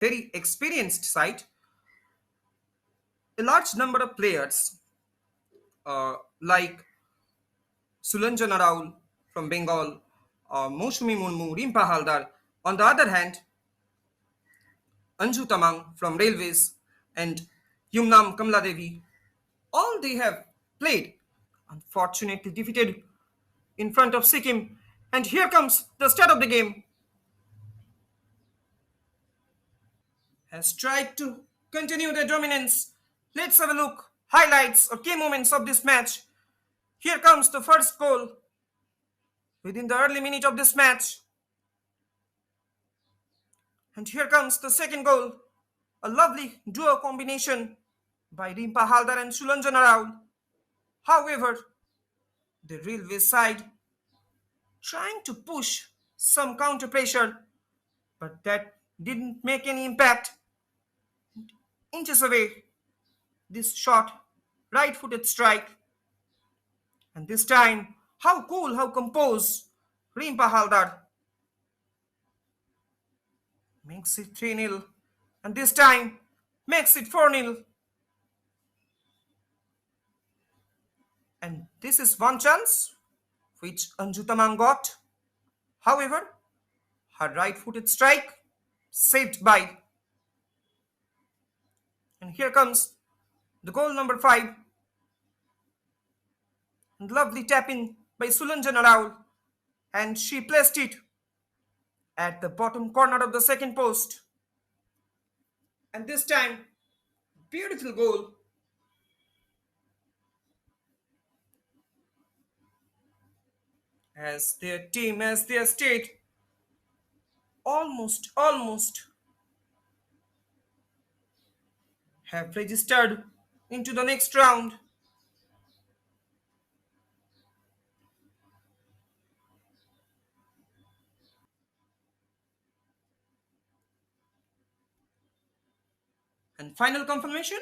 very experienced side. A large number of players like Sulanjana Raul from Bengal, Moushumi Murmu, Rimpa Haldar. On the other hand, Anju Tamang from Railways and Yumnam Kamladevi, all they have played, unfortunately defeated in front of Sikkim. And here comes the start of the game. Has tried to continue their dominance. Let's have a look. Highlights or key moments of this match. Here comes the first goal within the early minute of this match. And here comes the second goal. A lovely duo combination by Rimpa Haldar and Sulanjana Rao. However, the railway side trying to push some counter pressure, but that didn't make any impact. Inches away, this shot, right footed strike. And this time, how cool, how composed, Rimpa Haldar makes it 3-0. And this time, makes it 4-0. And this is one chance which Anjutamang got. However, her right footed strike saved by. And here comes the goal number 5. And lovely tap in by Sulanjana Rao. And she placed it at the bottom corner of the second post. And this time, beautiful goal as their team, as their state, almost have registered into the next round. And final confirmation